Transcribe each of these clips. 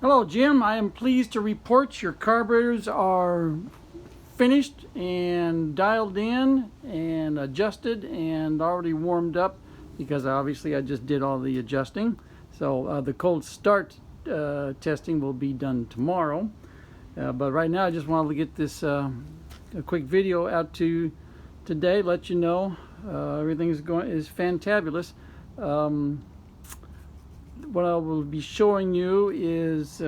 Hello, Jim. I am pleased to report your carburetors are finished and dialed in and adjusted and already warmed up because obviously I just did all the adjusting. So the cold start testing will be done tomorrow. But right now I just wanted to get this a quick video out to you today, let you know everything is fantabulous. What I will be showing you is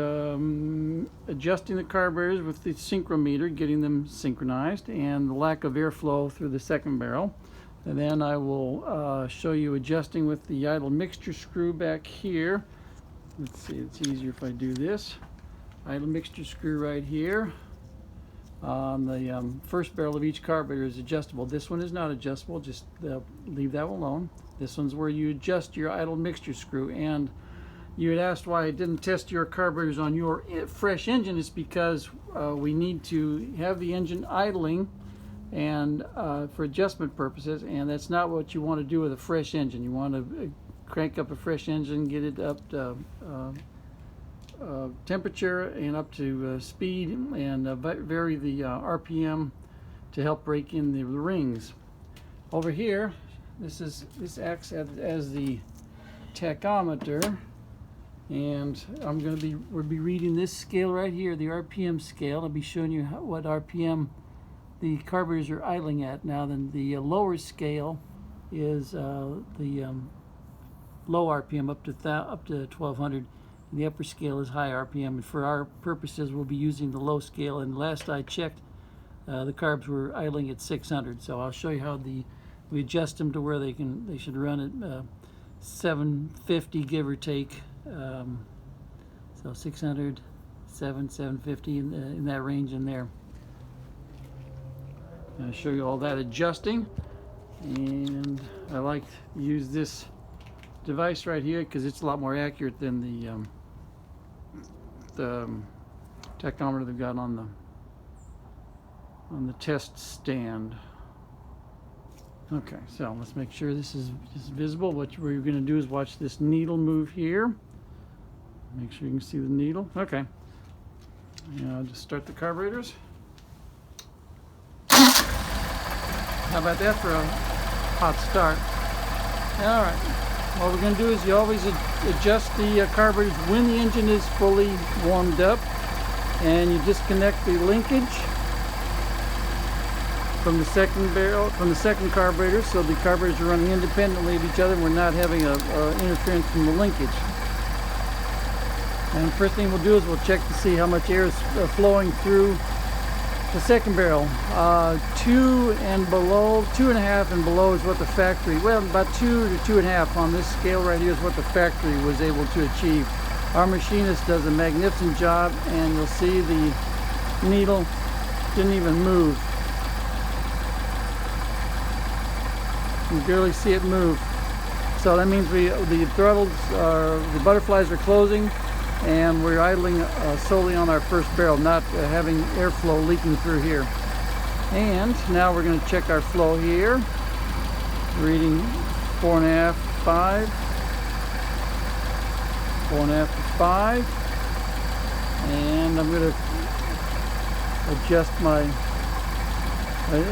adjusting the carburetors with the synchrometer, getting them synchronized, and the lack of airflow through the second barrel. And then I will show you adjusting with the idle mixture screw back here. Let's see, it's easier if I do this. Idle mixture screw right here. On the first barrel of each carburetor is adjustable. This one is not adjustable, just leave that alone. This one's where you adjust your idle mixture screw. And you had asked why I didn't test your carburetors on your fresh engine. It's because we need to have the engine idling and for adjustment purposes, and that's not what you want to do with a fresh engine. You want to crank up a fresh engine, get it up to temperature and up to speed, and vary the RPM to help break in the rings. Over here, this acts as the tachometer, and we'll be reading this scale right here, the RPM scale. I'll be showing you what RPM the carburetors are idling at. Now then, the lower scale is the low RPM up to 1200. The upper scale is high RPM, and for our purposes we'll be using the low scale, and last I checked the carbs were idling at 600. So I'll show you how we adjust them to where they should run at 750 give or take. So 600, 750 in that range in there. I'll show you all that adjusting, and I like to use this device right here because it's a lot more accurate than the tachometer they've got on the test stand. Okay, so let's make sure this is visible. What we're going to do is watch this needle move here. Make sure you can see the needle. Okay, and I'll just start the carburetors. How about that for a hot start? All right. What we're going to do is you always adjust the carburetors when the engine is fully warmed up, and you disconnect the linkage from the second barrel, from the second carburetor, so the carburetors are running independently of each other and we're not having a interference from the linkage. And the first thing we'll do is we'll check to see how much air is flowing through the second barrel. 2 and below, 2.5 and below is what the factory, well, about 2 to 2.5 on this scale right here is what the factory was able to achieve. Our machinist does a magnificent job, and you'll see the needle didn't even move. You can barely see it move. So that means the throttles, the butterflies are closing, and we're idling solely on our first barrel, not having airflow leaking through here. And now we're going to check our flow here. Reading 4.5, 5, 4.5 to 5, and I'm going to adjust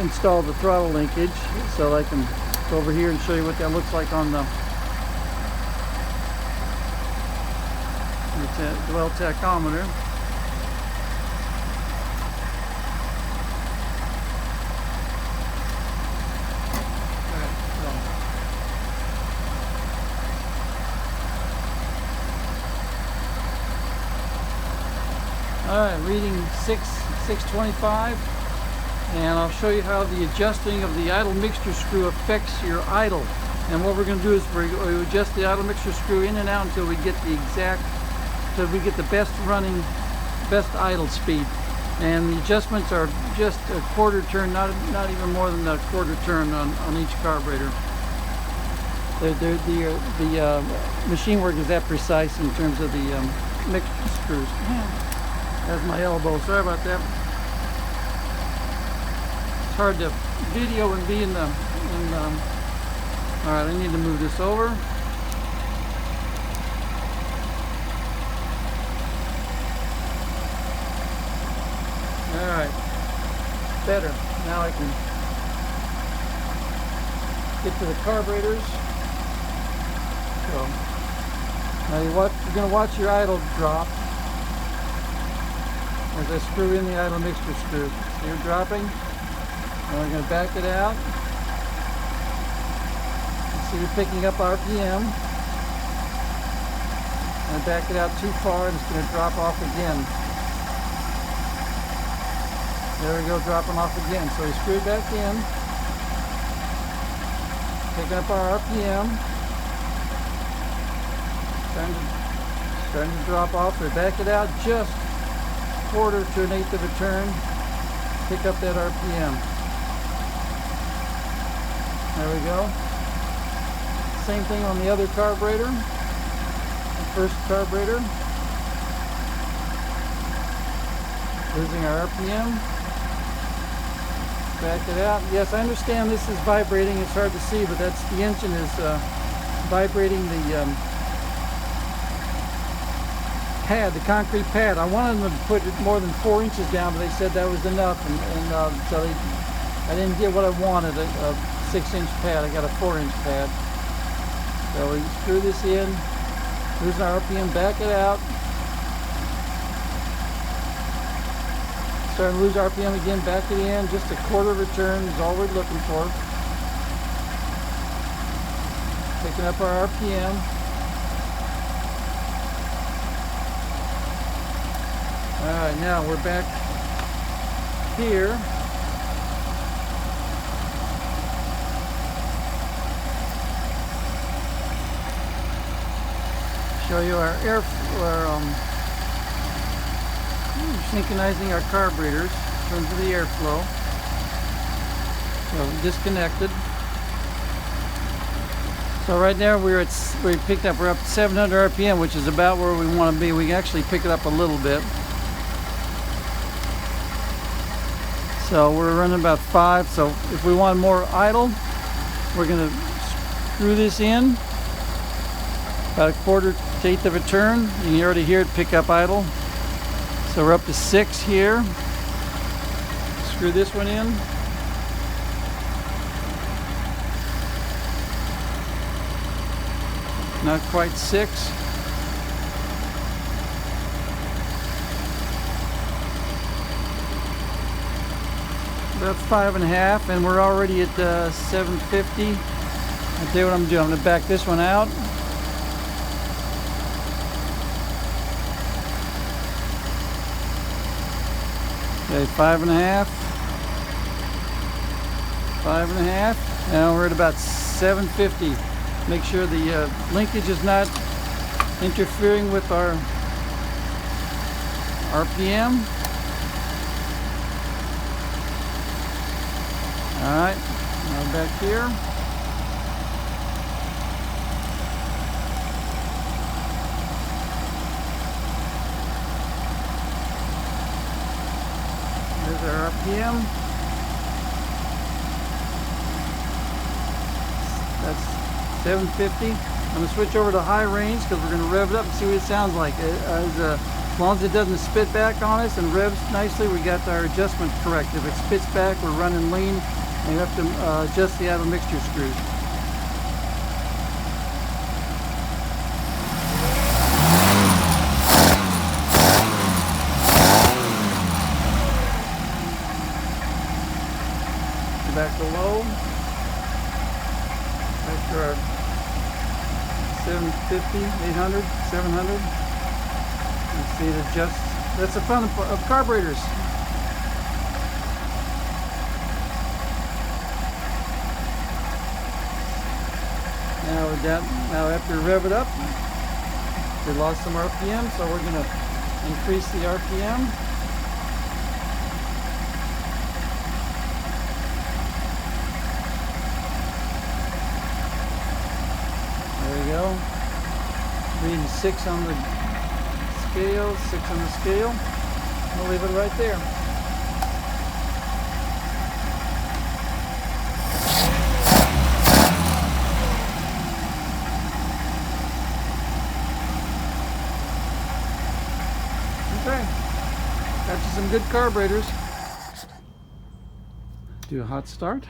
install the throttle linkage so I can go over here and show you what that looks like on the dwell tachometer. Alright, reading 625, and I'll show you how the adjusting of the idle mixture screw affects your idle. And what we're going to do is we adjust the idle mixture screw in and out until we get the best idle speed. And the adjustments are just a quarter turn, not even more than a quarter turn on each carburetor. The machine work is that precise in terms of the mixture screws. That's my elbow, sorry about that. It's hard to video and be alright, I need to move this over. better. Now I can get to the carburetors. So now you're going to watch your idle drop as I screw in the idle mixture screw. So you're dropping. Now we're going to back it out. So you're picking up RPM. And back it out too far and it's going to drop off again. There we go, dropping off again. So we screw it back in. Picking up our RPM. Starting to drop off. We back it out just a quarter to an eighth of a turn. Pick up that RPM. There we go. Same thing on the other carburetor. First carburetor, losing our RPM, back it out. Yes, I understand this is vibrating, it's hard to see, but that's the engine is vibrating the pad, the concrete pad. I wanted them to put it more than 4 inches down, but they said that was enough, and so I didn't get what I wanted, a 6-inch pad. I got a 4-inch pad. So we screw this in. Losing our RPM, back it out. Starting to lose RPM again, back it in. Just a quarter of a turn is all we're looking for. Picking up our RPM. Alright, now we're back here. Show you our synchronizing our carburetors in terms of the airflow. So disconnected. So right now we're up to 700 RPM, which is about where we want to be. We can actually pick it up a little bit. So we're running about 5. So if we want more idle, we're going to screw this in. About a quarter to eighth of a turn. You can already hear it pick up idle. So we're up to 6 here. Screw this one in. Not quite 6. About 5.5, and we're already at 750. I'll tell you what I'm doing. I'm going to back this one out. Okay, 5.5, 5.5. Now we're at about 750. Make sure the linkage is not interfering with our RPM. All right, now back here. There's our RPM. That's 750. I'm going to switch over to high range because we're going to rev it up and see what it sounds like. As long as it doesn't spit back on us and revs nicely, we got our adjustment correct. If it spits back, we're running lean, and you have to adjust the idle mixture screws. Back to low. Back to our 750, 800, 700. You see it adjusts. That's the fun of carburetors. Now with that, now after we rev it up, we lost some RPM, so we're going to increase the RPM. There we go. Reading 6 on the scale, 6 on the scale. We'll leave it right there. Okay. Got you some good carburetors. Do a hot start.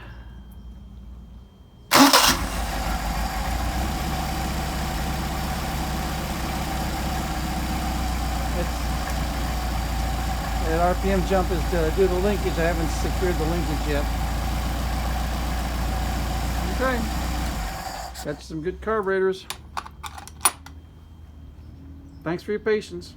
That RPM jump is to do the linkage. I haven't secured the linkage yet. Okay, got some good carburetors. Thanks for your patience.